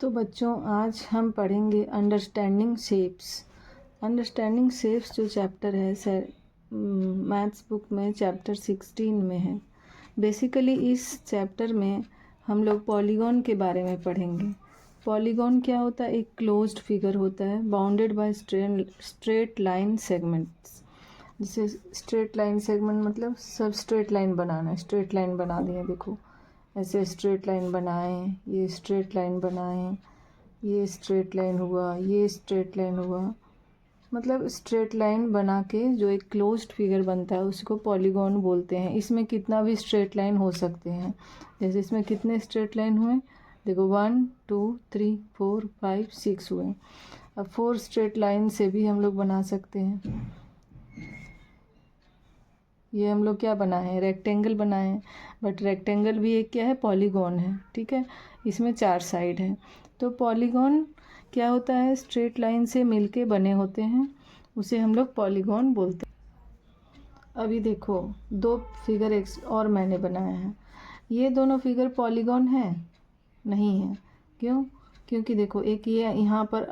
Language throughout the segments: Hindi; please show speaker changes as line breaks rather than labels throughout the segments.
तो बच्चों आज हम पढ़ेंगे अंडरस्टैंडिंग शेप्स। अंडरस्टैंडिंग शेप्स जो चैप्टर है सर मैथ्स बुक में चैप्टर 16 में है। बेसिकली इस चैप्टर में हम लोग पॉलीगॉन के बारे में पढ़ेंगे। पॉलीगॉन क्या होता है? एक क्लोज्ड फिगर होता है bounded by straight line segments. जैसे स्ट्रेट लाइन सेगमेंट मतलब सब स्ट्रेट लाइन बनाना है। स्ट्रेट लाइन बना दिए, देखो ऐसे स्ट्रेट लाइन बनाएं, ये स्ट्रेट लाइन बनाएं, ये स्ट्रेट लाइन हुआ, ये स्ट्रेट लाइन हुआ, मतलब स्ट्रेट लाइन बना के जो एक क्लोज्ड फिगर बनता है उसको पॉलीगॉन बोलते हैं। इसमें कितना भी स्ट्रेट लाइन हो सकते हैं। जैसे इसमें कितने स्ट्रेट लाइन हुए, देखो 1 2 3 4 5 6 हुए। अब 4 स्ट्रेट लाइन से भी हम लोग बना सकते हैं। ये हम लोग क्या बनाए हैं? रेक्टेंगल बनाए हैं, बट रेक्टेंगल भी एक क्या है? पॉलीगॉन है। ठीक है, इसमें 4 साइड है। तो पॉलीगॉन क्या होता है? स्ट्रेट लाइन से मिलके बने होते हैं, उसे हम लोग पॉलीगॉन बोलते हैं। अभी देखो 2 फिगर एक और मैंने बनाया है। ये दोनों फिगर पॉलीगॉन है? नहीं है। क्यों? क्योंकि देखो एक ये यहाँ पर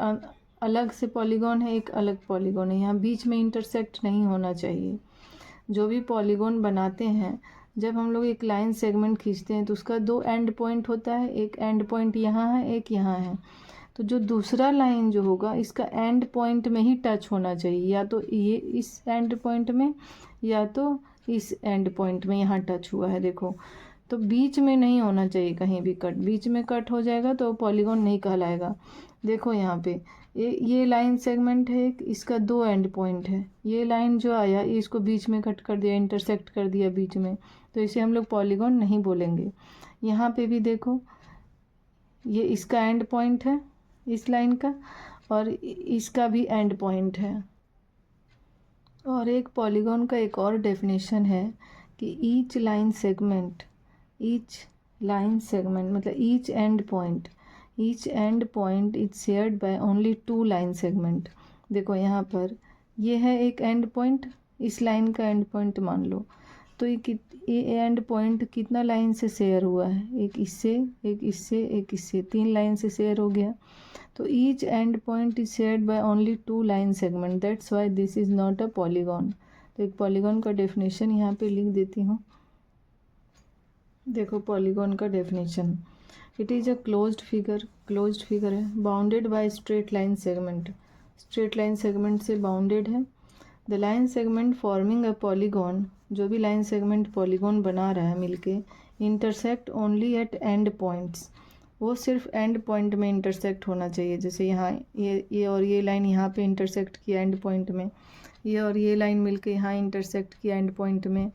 अलग से पॉलीगॉन है, एक अलग पॉलीगॉन है। यहाँ बीच में इंटरसेक्ट नहीं होना चाहिए। जो भी पॉलीगॉन बनाते हैं, जब हम लोग एक लाइन सेगमेंट खींचते हैं तो उसका 2 एंड पॉइंट होता है। एक एंड पॉइंट यहाँ है, एक यहाँ है। तो जो दूसरा लाइन जो होगा इसका एंड पॉइंट में ही टच होना चाहिए, या तो ये इस एंड पॉइंट में या तो इस एंड पॉइंट में। यहाँ टच हुआ है देखो, तो बीच में नहीं होना चाहिए कहीं भी कट। बीच में कट हो जाएगा तो पॉलीगॉन नहीं कहलाएगा। देखो यहाँ पे ये लाइन सेगमेंट है, इसका 2 एंड पॉइंट है। ये लाइन जो आया इसको बीच में कट कर दिया, इंटरसेक्ट कर दिया बीच में, तो इसे हम लोग पॉलीगॉन नहीं बोलेंगे। यहाँ पे भी देखो ये इसका एंड पॉइंट है इस लाइन का, और इसका भी एंड पॉइंट है। और एक पॉलीगॉन का एक और डेफिनेशन है कि ईच लाइन सेगमेंट मतलब each end point is shared by only 2 line segment. देखो यहाँ पर ये है एक एंड पॉइंट, इस लाइन का एंड पॉइंट मान लो, तो ये एंड पॉइंट कितना लाइन से शेयर हुआ है? एक इससे, एक इससे, एक इससे, 3 लाइन से शेयर हो गया। तो each end point is shared by only 2 line segment, that's why this is not a polygon. तो एक पॉलीगॉन का डेफिनेशन यहाँ पे लिख देती हूँ। देखो पॉलीगॉन का definition, it is a closed figure है, bounded by straight line segment. Straight line segment से बाउंडेड है। The line segment forming a polygon, जो भी लाइन सेगमेंट पॉलीगॉन बना रहा है मिलके, intersect only at end points, वो सिर्फ एंड पॉइंट में इंटरसेक्ट होना चाहिए। जैसे यहाँ ये और ये लाइन यहाँ पे इंटरसेक्ट किया एंड पॉइंट में, ये और ये लाइन मिलके यहाँ इंटरसेक्ट किया एंड पॉइंट में।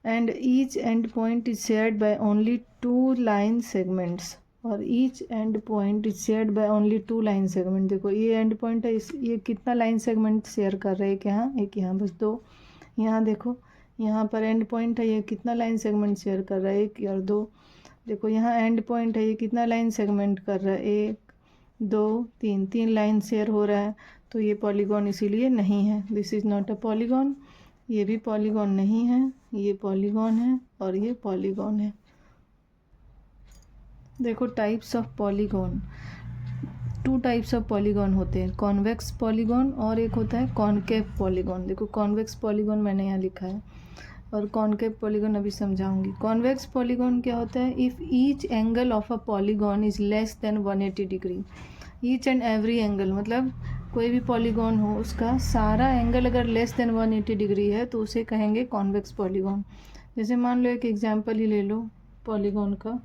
And each end point is shared by only 2 line segments, और each end point is shared by only 2 line segment. देखो ये एंड पॉइंट है, ये कितना लाइन सेगमेंट शेयर कर रहे हैं? एक यहाँ, एक यहाँ, बस 2। यहाँ देखो यहाँ पर एंड पॉइंट है, ये कितना लाइन सेगमेंट शेयर कर रहा है? 1 और 2। देखो यहाँ एंड पॉइंट है, ये कितना लाइन सेगमेंट कर रहा है? 1 2 3, 3 लाइन शेयर हो रहा है। तो ये पॉलीगॉन इसीलिए नहीं है, this is not a polygon. ये भी पॉलीगॉन नहीं है, ये पॉलीगॉन है और ये पॉलीगॉन है। देखो types of polygon, 2 types of polygon होते हैं, कॉन्वेक्स पॉलीगॉन और एक होता है कॉनकेव पॉलीगॉन। देखो कॉन्वेक्स पॉलीगॉन मैंने यहाँ लिखा है, और कॉनकेव पॉलीगॉन अभी समझाऊंगी। कॉन्वेक्स पॉलीगॉन क्या होता है? If each angle of a polygon is less than 180 degree, each and every angle, मतलब कोई भी पॉलीगॉन हो उसका सारा एंगल अगर लेस देन 180 डिग्री है तो उसे कहेंगे कॉन्वेक्स पॉलीगॉन। जैसे मान लो एक एग्जांपल ही ले लो पॉलीगॉन का,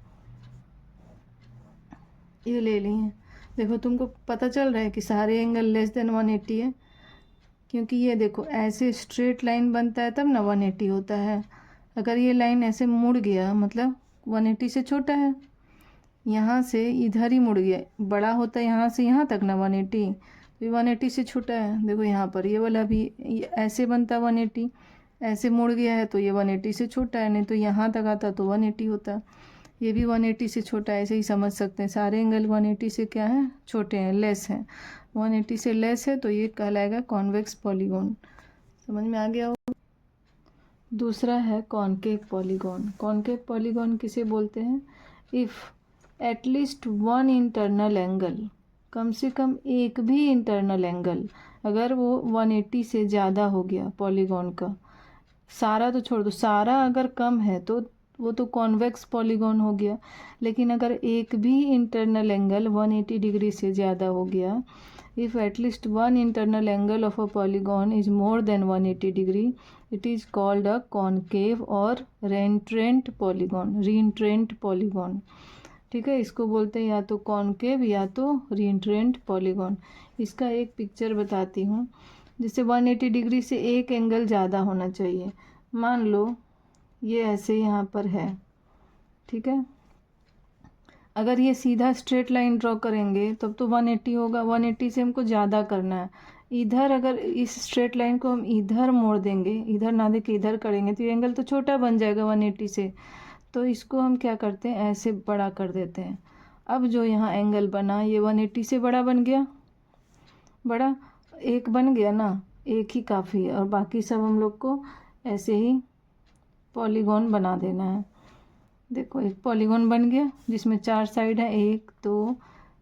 ये ले लिए। देखो तुमको पता चल रहा है कि सारे एंगल लेस देन 180 है, क्योंकि ये देखो ऐसे स्ट्रेट लाइन बनता है तब ना 180 होता है। अगर ये लाइन ऐसे मुड़ गया मतलब 180 से छोटा है, यहाँ से इधर ही मुड़ गया, बड़ा होता है यहाँ से यहाँ तक ना 180, तो ये 180 से छोटा है। देखो यहाँ पर ये वाला भी ऐसे बनता है 180, ऐसे मुड़ गया है तो ये 180 से छोटा है, नहीं तो यहाँ तक आता तो 180 होता। ये भी 180 से छोटा है, ऐसे ही समझ सकते हैं। सारे एंगल 180 से क्या है? छोटे हैं, लेस हैं। 180 से लेस है तो ये कहलाएगा कॉन्वेक्स पॉलीगॉन। समझ में आ गया हो? दूसरा है कॉनकेव पॉलीगॉन। कॉनकेव पॉलीगॉन किसे बोलते हैं? If at least one internal angle, कम से कम एक भी इंटरनल एंगल, अगर वो 180 से ज़्यादा हो गया पॉलीगॉन का, सारा तो छोड़ दो, सारा अगर कम है तो वो तो कॉन्वेक्स पॉलीगॉन हो गया, लेकिन अगर एक भी इंटरनल एंगल 180 डिग्री से ज़्यादा हो गया, if at least one internal angle of a polygon is more than 180 degree, it is called a concave और रेंट्रेंट पॉलीगॉन, रीइंट्रेंट पॉलीगॉन। ठीक है, इसको बोलते हैं या तो कॉनकेव या तो रीइंट्रेंट पॉलीगॉन। इसका एक पिक्चर बताती हूँ। जैसे 180 डिग्री से एक एंगल ज़्यादा होना चाहिए, मान लो ये ऐसे यहाँ पर है, ठीक है। अगर ये सीधा स्ट्रेट लाइन ड्रॉ करेंगे तब तो 180 होगा, 180 से हमको ज़्यादा करना है। इधर अगर इस स्ट्रेट लाइन को हम इधर मोड़ देंगे, इधर ना दे के इधर करेंगे, तो ये एंगल तो छोटा बन जाएगा 180 से। तो इसको हम क्या करते हैं, ऐसे बड़ा कर देते हैं। अब जो यहाँ एंगल बना ये 180 से बड़ा बन गया, बड़ा एक बन गया ना, एक ही काफ़ी है, और बाकी सब हम लोग को ऐसे ही पॉलीगॉन बना देना है। देखो एक पॉलीगॉन बन गया जिसमें 4 साइड है, 1 2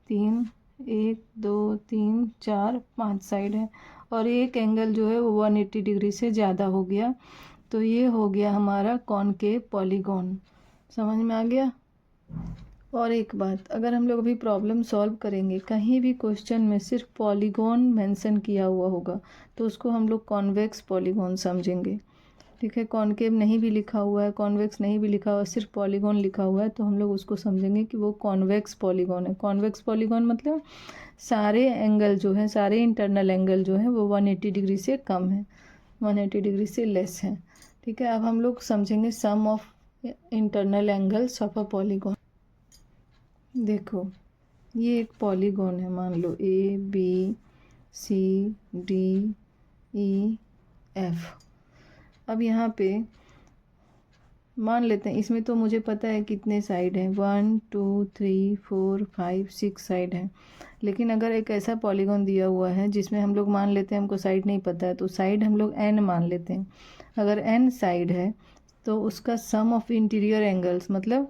3, 1 2 3 4 5 साइड है, और एक एंगल जो है वो 180 डिग्री से ज़्यादा हो गया। तो ये हो गया हमारा कॉनकेव पॉलीगॉन। समझ में आ गया। और एक बात, अगर हम लोग अभी प्रॉब्लम सॉल्व करेंगे, कहीं भी क्वेश्चन में सिर्फ पॉलीगॉन मेंशन किया हुआ होगा तो उसको हम लोग कॉन्वेक्स पॉलीगॉन समझेंगे। ठीक है, कॉनकेव नहीं भी लिखा हुआ है, कॉन्वेक्स नहीं भी लिखा हुआ है, सिर्फ पॉलीगॉन लिखा हुआ है, तो हम लोग उसको समझेंगे कि वो कॉन्वेक्स पॉलीगॉन है। कॉन्वेक्स पॉलीगॉन मतलब सारे एंगल जो है, सारे इंटरनल एंगल जो है वो 180 डिग्री से कम है, 180 डिग्री से लेस है। ठीक है, अब हम लोग समझेंगे sum of internal angles of a polygon. देखो ये एक पॉलीगॉन है, मान लो ABCDEF। अब यहाँ पे मान लेते हैं, इसमें तो मुझे पता है कितने साइड हैं, 1 2 3 4 5 6 साइड हैं। लेकिन अगर एक ऐसा पॉलीगॉन दिया हुआ है जिसमें हम लोग मान लेते हैं हमको साइड नहीं पता है, तो साइड हम लोग n मान लेते हैं। अगर n साइड है तो उसका सम ऑफ इंटीरियर एंगल्स, मतलब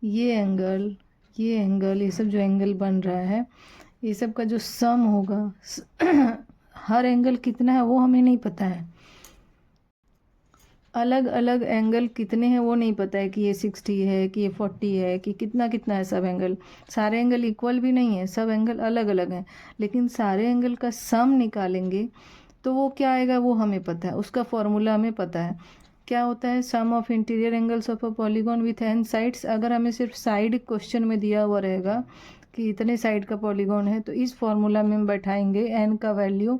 ये एंगल, ये एंगल, ये सब जो एंगल बन रहा है, ये सब का जो सम होगा हर एंगल कितना है वो हमें नहीं पता है, अलग अलग एंगल कितने हैं वो नहीं पता है, कि ये 60 है कि ये 40 है कि कितना कितना है। सब एंगल, सारे एंगल इक्वल भी नहीं है, सब एंगल अलग अलग हैं, लेकिन सारे एंगल का सम निकालेंगे तो वो क्या आएगा वो हमें पता है, उसका फॉर्मूला हमें पता है। क्या होता है, sum of interior angles of a polygon with n sides. अगर हमें सिर्फ साइड क्वेश्चन में दिया हुआ रहेगा कि इतने साइड का पॉलीगॉन है, तो इस फॉर्मूला में हम बैठाएंगे n का value,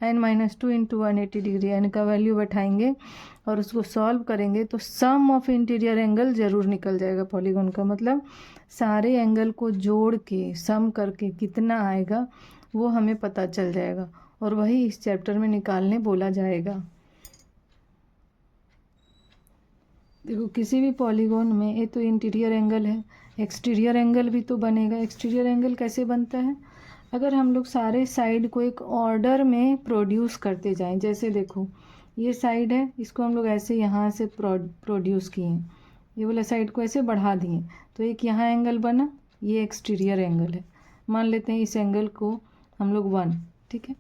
n-2 into 180 degree, n का वैल्यू बैठाएंगे और उसको सॉल्व करेंगे तो सम ऑफ इंटीरियर एंगल ज़रूर निकल जाएगा पॉलीगॉन का। मतलब सारे एंगल को जोड़ के सम करके कितना आएगा वो हमें पता चल जाएगा, और वही इस चैप्टर में निकालने बोला जाएगा। देखो किसी भी पॉलीगॉन में ये तो इंटीरियर एंगल है, एक्सटीरियर एंगल भी तो बनेगा। एक्सटीरियर एंगल कैसे बनता है, अगर हम लोग सारे साइड को एक ऑर्डर में प्रोड्यूस करते जाएं। जैसे देखो ये साइड है, इसको हम लोग ऐसे यहाँ से प्रोड्यूस किए, ये वाला साइड को ऐसे बढ़ा दिए, तो एक यहाँ एंगल बना, ये एक्सटीरियर एंगल है। मान लेते हैं इस एंगल को हम लोग 1, ठीक है,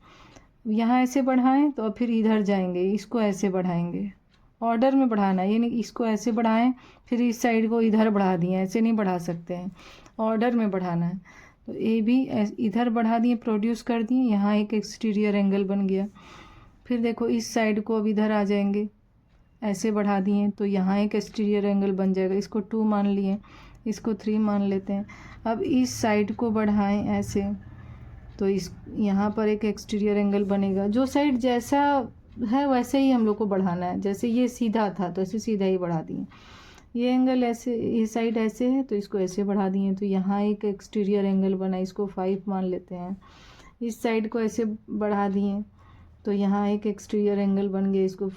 यहाँ ऐसे बढ़ाएं तो अब फिर इधर जाएंगे, इसको ऐसे बढ़ाएंगे, ऑर्डर में बढ़ाना है, ये नहीं इसको ऐसे बढ़ाएं फिर इस साइड को इधर बढ़ा दिए, ऐसे नहीं बढ़ा सकते हैं, ऑर्डर में बढ़ाना है। तो ये भी इधर बढ़ा दिए, प्रोड्यूस कर दिए, यहाँ एक एक्सटीरियर एंगल बन गया। फिर देखो इस साइड को अब इधर आ जाएंगे, ऐसे बढ़ा दिए तो यहाँ एक एक्सटीरियर एंगल बन जाएगा, इसको 2 मान लिए, इसको 3 मान लेते हैं। अब इस साइड को बढ़ाएं ऐसे, तो इस यहाँ पर एक एक्सटीरियर एंगल बनेगा। जो साइड जैसा है वैसे ही हम लोग को बढ़ाना है, जैसे ये सीधा था तो ऐसे सीधा ही बढ़ा दिए, ये एंगल ऐसे, ये साइड ऐसे है तो इसको ऐसे बढ़ा दिए, तो यहाँ एक एक्सटीरियर एंगल बना, इसको 5 मान लेते हैं। इस साइड को ऐसे बढ़ा दिए तो यहाँ एक एक्सटीरियर एंगल बन गया, इसको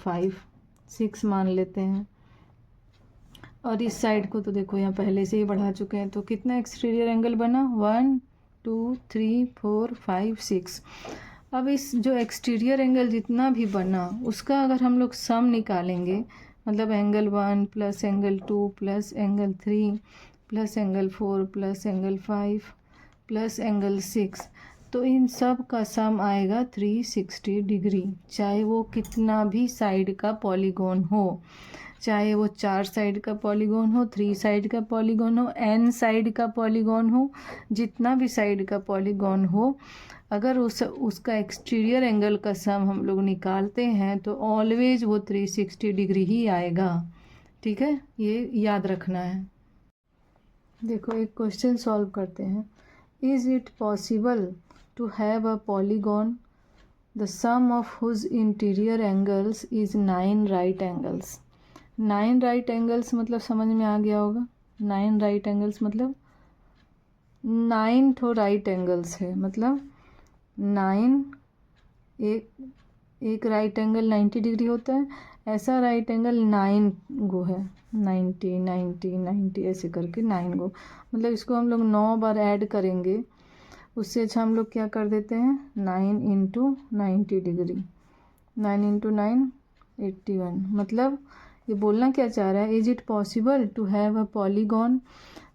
6 मान लेते हैं। और इस साइड को तो देखो यहाँ पहले से ही बढ़ा चुके हैं, तो कितना एक्सटीरियर एंगल बना, 1 2 3 4 5 6। अब इस जो एक्सटीरियर एंगल जितना भी बना उसका अगर हम लोग सम निकालेंगे, मतलब angle 1 plus angle 2 plus angle 3 plus angle 4 plus angle 5 plus angle 6, तो इन सब का सम आएगा 360 डिग्री, चाहे वो कितना भी साइड का पॉलीगॉन हो, चाहे वो 4 साइड का पॉलीगॉन हो, 3 साइड का पॉलीगॉन हो, n साइड का पॉलीगॉन हो, जितना भी साइड का पॉलीगॉन हो, अगर उसका एक्सटीरियर एंगल का सम हम लोग निकालते हैं तो ऑलवेज वो 360 डिग्री ही आएगा। ठीक है, ये याद रखना है। देखो एक क्वेश्चन सॉल्व करते हैं। Is it possible to have a polygon the sum of whose interior angles is 9 right angles। 9 right angles मतलब समझ में आ गया होगा। 9 right angles मतलब 9 तो right angles है, मतलब 9 एक राइट एंगल 90 डिग्री होता है, ऐसा राइट एंगल 9 गो है, 90 90 90 ऐसे करके 9 गो, मतलब इसको हम लोग 9 बार ऐड करेंगे। उससे अच्छा हम लोग क्या कर देते हैं, 9 इंटू 90 डिग्री, 9 इंटू 9 81। मतलब ये बोलना क्या चाह रहा है, is it possible to have a polygon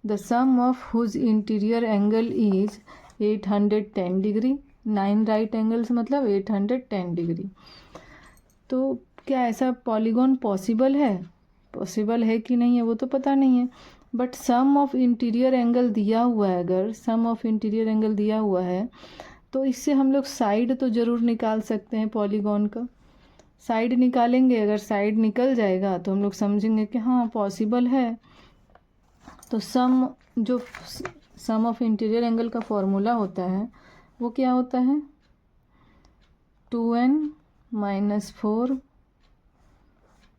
the sum of whose interior angle is 810 degree. 9 right angles मतलब 810 डिग्री। तो क्या ऐसा पॉलीगॉन पॉसिबल है? पॉसिबल है कि नहीं है वो तो पता नहीं है, but sum of interior angle दिया हुआ है, अगर सम ऑफ इंटीरियर एंगल दिया हुआ है तो इससे हम लोग साइड तो ज़रूर निकाल सकते हैं पॉलीगॉन का। साइड निकालेंगे, अगर साइड निकल जाएगा तो हम लोग समझेंगे कि हाँ पॉसिबल है। तो सम ऑफ इंटीरियर एंगल का फॉर्मूला होता है वो क्या होता है, 2n - 4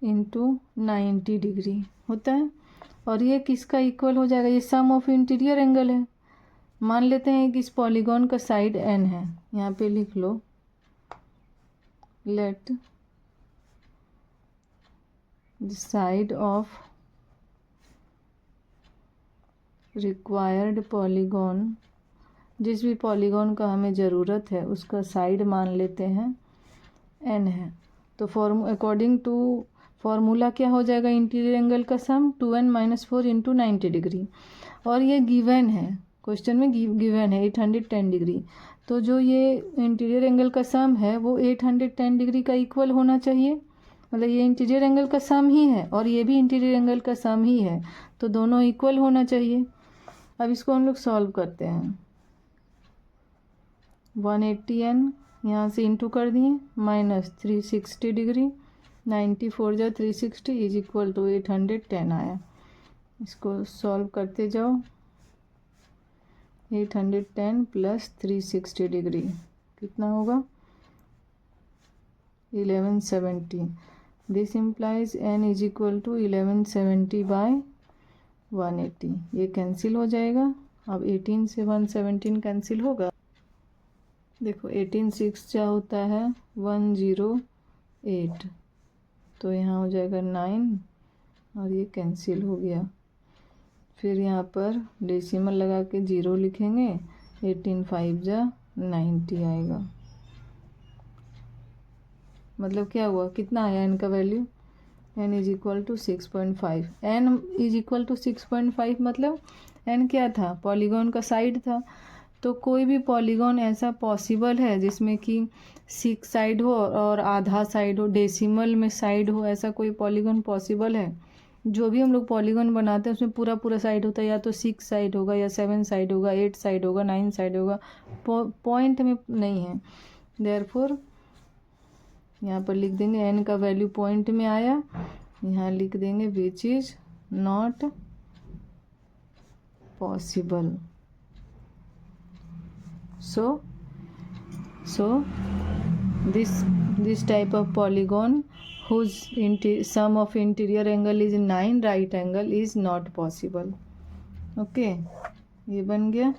इंटू 90 डिग्री होता है। और ये किसका इक्वल हो जाएगा, ये सम ऑफ इंटीरियर एंगल है। मान लेते हैं कि इस पॉलीगॉन का साइड n है, यहाँ पे लिख लो, let the side of required polygon, जिस भी पॉलीगॉन का हमें ज़रूरत है उसका साइड मान लेते हैं n है। तो अकॉर्डिंग टू फॉर्मूला क्या हो जाएगा, इंटीरियर एंगल का सम 2n - 4 इंटू 90 डिग्री। और ये गिवन है, क्वेश्चन में गिवन है 810 डिग्री। तो जो ये इंटीरियर एंगल का सम है वो 810 डिग्री का इक्वल होना चाहिए, मतलब ये इंटीरियर एंगल का सम ही है और ये भी इंटीरियर एंगल का सम ही है, तो दोनों इक्वल होना चाहिए। अब इसको हम लोग सॉल्व करते हैं। 180n यहाँ से इंटू कर दिए, माइनस 360 डिग्री, 94 जा 360 इज इक्वल टू 810 आया। इसको सॉल्व करते जाओ, 810 प्लस 360 डिग्री कितना होगा, 1170। This implies n is equal to 1170 by 180। ये कैंसिल हो जाएगा। अब 18 से 117 कैंसिल होगा। देखो 18 6 क्या होता है, 108, तो यहाँ हो जाएगा 9 और ये कैंसिल हो गया। फिर यहाँ पर डेसिमल लगा के 0 लिखेंगे, 18 5 जा 90 आएगा। मतलब क्या हुआ, कितना आया n का value, n is equal to 6.5। n is equal to 6.5 मतलब n क्या था, पॉलीगॉन का साइड था। तो कोई भी पॉलीगॉन ऐसा पॉसिबल है जिसमें कि 6 साइड हो और आधा साइड हो, डेसिमल में साइड हो, ऐसा कोई पॉलीगॉन पॉसिबल है? जो भी हम लोग पॉलीगॉन बनाते हैं उसमें पूरा पूरा साइड होता है, या तो 6 साइड होगा या 7 साइड होगा, 8 साइड होगा, 9 साइड होगा, पॉइंट में नहीं है। देयरफॉर यहाँ पर लिख देंगे n का वैल्यू पॉइंट में आया, यहाँ लिख देंगे which is not possible. So this type of polygon whose sum of interior angle is 9 right angle is not possible। Okay, ये बन गया।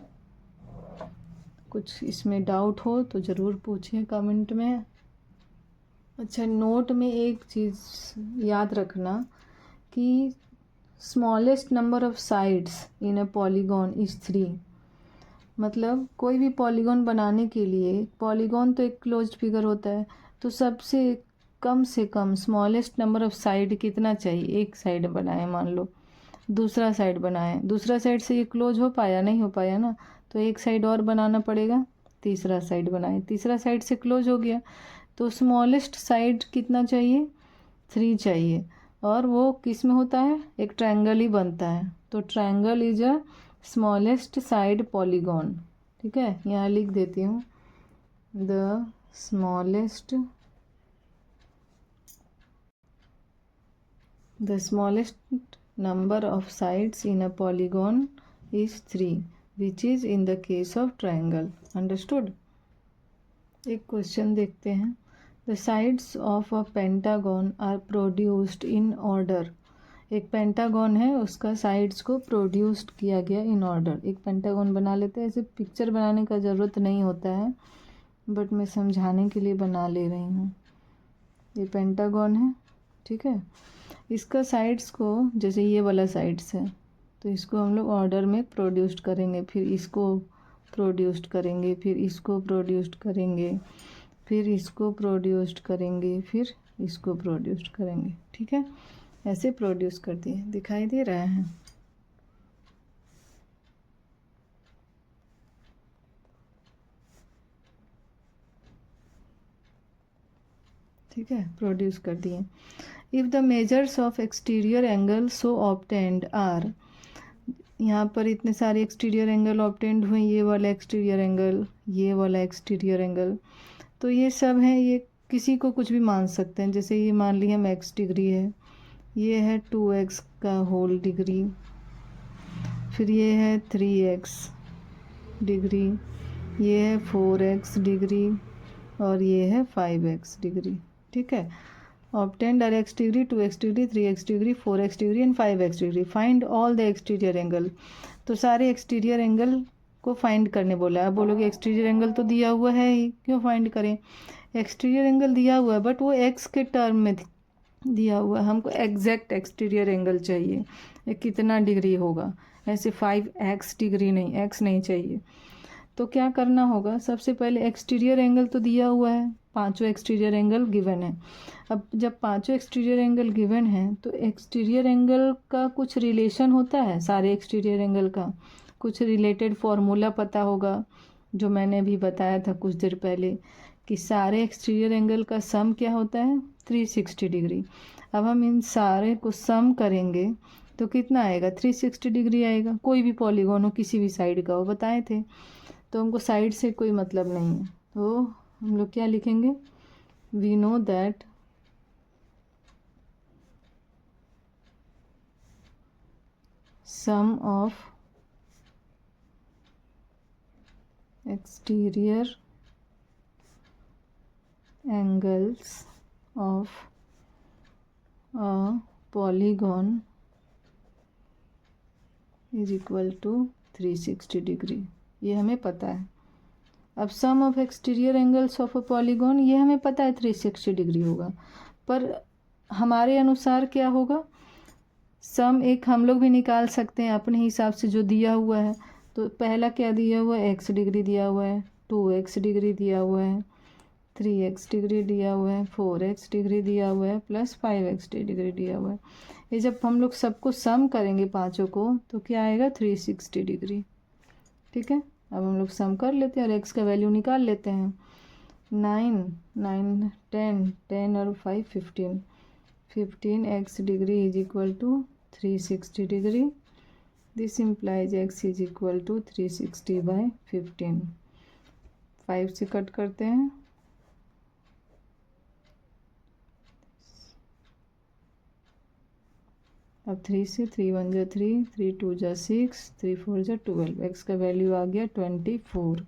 कुछ इसमें डाउट हो तो ज़रूर पूछें कमेंट में। अच्छा, नोट में एक चीज़ याद रखना कि smallest number of sides in a polygon is 3। मतलब कोई भी पॉलीगॉन बनाने के लिए, पॉलीगॉन तो एक क्लोज्ड फिगर होता है, तो सबसे कम से कम स्मॉलेस्ट नंबर ऑफ साइड कितना चाहिए, एक साइड बनाए मान लो, दूसरा साइड बनाएं, दूसरा साइड से ये क्लोज हो पाया, नहीं हो पाया ना, तो एक साइड और बनाना पड़ेगा, तीसरा साइड बनाएं, तीसरा साइड से क्लोज हो गया। तो स्मॉलेस्ट साइड कितना चाहिए, 3 चाहिए, और वो किस में होता है, एक ट्रायंगल ही बनता है। तो triangle is a smallest side polygon. ठीक है, यहाँ लिख देती हूँ, the smallest number of sides in a polygon is 3, which is in the case of triangle. Understood? एक क्वेश्चन देखते हैं। The sides of a pentagon are produced in order. एक पेंटागन है, उसका साइड्स को प्रोड्यूस्ड किया गया इन ऑर्डर। एक पेंटागन बना लेते हैं, ऐसे पिक्चर बनाने का ज़रूरत नहीं होता है, बट मैं समझाने के लिए बना ले रही हूँ। ये पेंटागन है, ठीक है, इसका साइड्स को, जैसे ये वाला साइड्स है, तो इसको हम लोग ऑर्डर में प्रोड्यूस्ड करेंगे, फिर इसको प्रोड्यूस्ड करेंगे, फिर इसको प्रोड्यूस्ड करेंगे, फिर इसको प्रोड्यूस्ड करेंगे, फिर इसको प्रोड्यूस्ड करेंगे। ठीक है, ऐसे प्रोड्यूस कर दिए, दिखाई दे रहा है। ठीक है, प्रोड्यूस कर दिए। If the measures of exterior angle so obtained are, यहाँ पर इतने सारे एक्सटीरियर एंगल ऑब्टेंड हुए, ये वाला एक्सटीरियर एंगल, ये वाला एक्सटीरियर एंगल, तो ये सब हैं, ये किसी को कुछ भी मान सकते हैं। जैसे ये मान लिया हम x डिग्री है, ये है 2x का होल डिग्री, फिर ये है 3x डिग्री, ये है 4x डिग्री, और ये है 5x डिग्री। ठीक है, obtained are x degree, 2x degree, 3x degree, 4x degree and 5x degree. Find all the exterior angle, तो सारे एक्सटीरियर एंगल को फाइंड करने बोला है। अब बोलोगे एक्सटीरियर एंगल तो दिया हुआ है ही, क्यों फाइंड करें, एक्सटीरियर एंगल दिया हुआ है बट वो x के टर्म में दिया हुआ है, हमको एग्जैक्ट एक्सटीरियर एंगल चाहिए, ये कितना डिग्री होगा, ऐसे 5x डिग्री नहीं, x नहीं चाहिए। तो क्या करना होगा, सबसे पहले एक्सटीरियर एंगल तो दिया हुआ है, पांचों एक्सटीरियर एंगल गिवन है। अब जब पांचों एक्सटीरियर एंगल गिवन है तो एक्सटीरियर एंगल का कुछ रिलेशन होता है, सारे एक्सटीरियर एंगल का कुछ रिलेटेड फॉर्मूला पता होगा, जो मैंने भी बताया था कुछ देर पहले, कि सारे एक्सटीरियर एंगल का सम क्या होता है, 360 डिग्री। अब हम इन सारे को सम करेंगे तो कितना आएगा, 360 डिग्री आएगा। कोई भी पॉलीगॉन हो, किसी भी साइड का हो, बताए थे। तो हमको साइड से कोई मतलब नहीं है, तो हम लोग क्या लिखेंगे, we know that sum of exterior angles of a polygon is equal to 360 degree, ये हमें पता है। अब sum of exterior angles of a polygon, ये हमें पता है 360 डिग्री होगा, पर हमारे अनुसार क्या होगा, सम एक हम लोग भी निकाल सकते हैं अपने हिसाब से जो दिया हुआ है। तो पहला क्या दिया हुआ है, x डिग्री दिया हुआ है, 2x डिग्री दिया हुआ है, 3x डिग्री दिया हुआ है, 4x डिग्री दिया हुआ है, प्लस 5x डिग्री दिया हुआ है। ये जब हम लोग सबको सम करेंगे पांचों को तो क्या आएगा, 360 डिग्री। ठीक है, अब हम लोग सम कर लेते हैं और x का वैल्यू निकाल लेते हैं। 9 9 10 10 और 5 15, 15x degree is equal to 360 degree. This implies x is equal to 360/15। 5 से कट करते हैं, अब 3 से 3 1 जा 3, 3 2 जा 6, 3 4 जा 12, x का वैल्यू आ गया 24।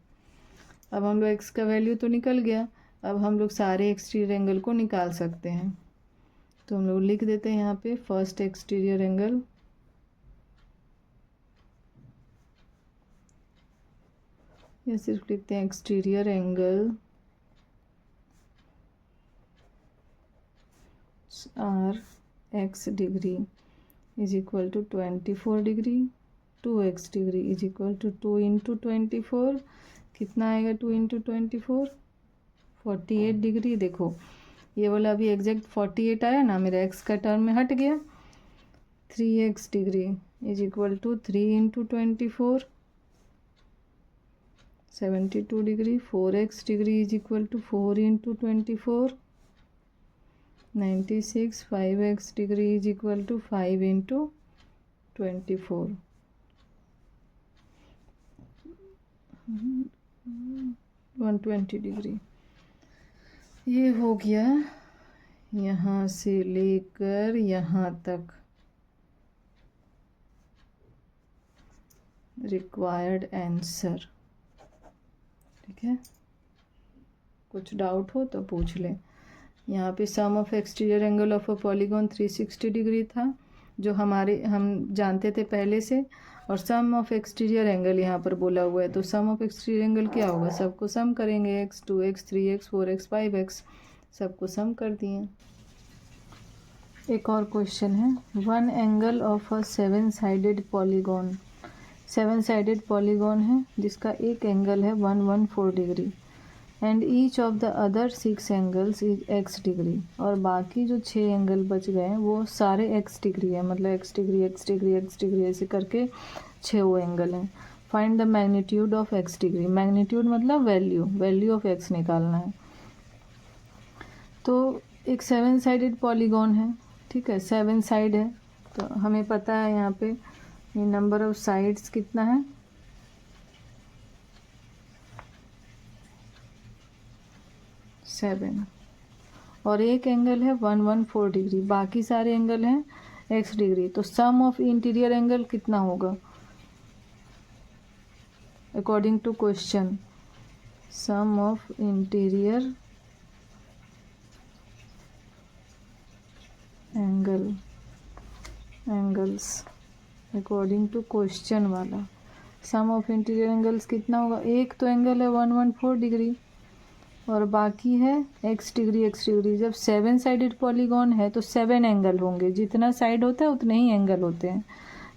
अब हम लोग x का वैल्यू तो निकल गया, अब हम लोग सारे एक्सटीरियर एंगल को निकाल सकते हैं। तो हम लोग लिख देते हैं यहाँ पे फर्स्ट एक्सटीरियर एंगल, या सिर्फ लिखते हैं exterior angle are x degree is equal to 24 degree, 2x degree is equal to 2 into 24, कितना आएगा 2 इंटू 24, 48 डिग्री। देखो ये वाला अभी एग्जैक्ट 48 आया ना, मेरा x का टर्म में हट गया, 3x degree is equal to 3 into 24 72 degree. 4x degree is equal to 4 into 24 96। 5x degree is equal to 5 into 24 120 degree. ये हो गया यहाँ से लेकर यहाँ तक रिक्वायर्ड आंसर। ठीक है, कुछ डाउट हो तो पूछ लें। यहाँ पे sum of exterior angle of a polygon 360 degree था जो हम जानते थे पहले से, और सम ऑफ एक्सटीरियर एंगल यहाँ पर बोला हुआ है। तो सम ऑफ एक्सटीरियर एंगल क्या होगा, सबको सम करेंगे, x 2x 3x 4x 5x सबको सम कर दिए। एक और क्वेश्चन है, one angle of a 7 sided polygon. 7 sided polygon है जिसका एक एंगल है 114 degree and each of the other 6 angles is x degree, और बाकी जो 6 एंगल बच गए हैं वो सारे x डिग्री है, मतलब x degree x degree x degree ऐसे करके 6 वो एंगल हैं। Find the magnitude of x degree. Magnitude मतलब वैल्यू ऑफ x निकालना है। तो एक 7 साइडेड पॉलीगॉन है, ठीक है, 7 साइड है, तो हमें पता है यहाँ पे ये नंबर ऑफ साइड्स कितना है, 7, और एक एंगल है 114 डिग्री, बाकी सारे एंगल हैं x डिग्री। तो सम ऑफ इंटीरियर एंगल कितना होगा according to question, sum of interior angles according to question वाला सम ऑफ इंटीरियर एंगल्स कितना होगा। एक तो एंगल है 114 डिग्री और बाकी है x डिग्री। जब 7 साइडेड पॉलीगॉन है तो 7 एंगल होंगे, जितना साइड होता है उतने ही एंगल होते हैं।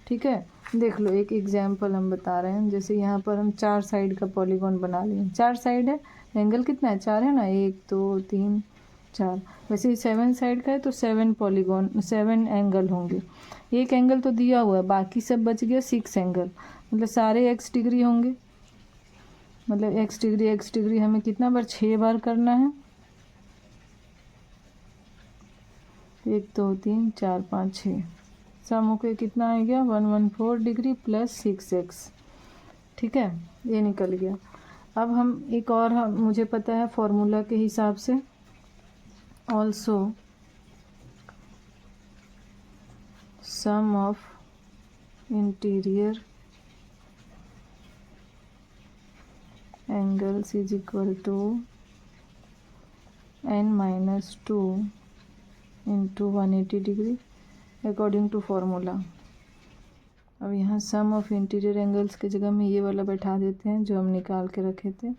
ठीक है, देख लो एक एग्जांपल हम बता रहे हैं, जैसे यहाँ पर हम 4 साइड का पॉलीगॉन बना लिए। 4 साइड है, एंगल कितना है, 4 है ना, 1 2 3 4। वैसे ही 7 साइड का है तो 7 एंगल होंगे। एक एंगल तो दिया हुआ है, बाकी सब बच गया 6 एंगल, मतलब सारे x डिग्री होंगे। मतलब x डिग्री हमें कितना बार, 6 बार करना है। 1 2 3 4 5 6, सम होके कितना आ गया 114 डिग्री प्लस 6x। ठीक है, ये निकल गया। अब हम एक और, मुझे पता है फॉर्मूला के हिसाब से, also sum of interior angles is equal to n-2 into 180 degree according to formula. अब यहाँ सम ऑफ इंटीरियर एंगल्स की जगह में ये वाला बैठा देते हैं जो हम निकाल के रखे थे,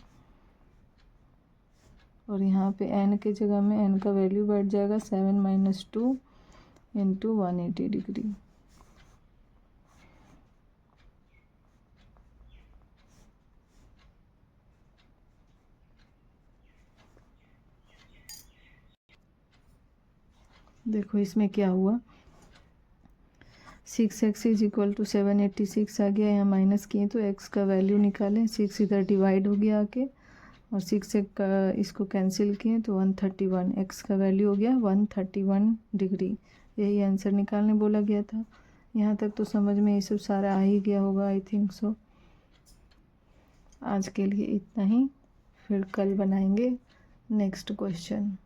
और यहाँ पे n के जगह में n का वैल्यू बैठ जाएगा 7 - 2 इंटू 180 डिग्री। देखो इसमें क्या हुआ, 6x इज इक्वल टू 786 आ गया, यहाँ माइनस किए तो x का वैल्यू निकालें। 6 इधर डिवाइड हो गया आके, और 6 से इसको कैंसिल किए तो 131, x का वैल्यू हो गया 131 डिग्री। यही आंसर निकालने बोला गया था। यहाँ तक तो समझ में ये सब सारा आ ही गया होगा, आई थिंक सो। आज के लिए इतना ही, फिर कल बनाएंगे नेक्स्ट क्वेश्चन।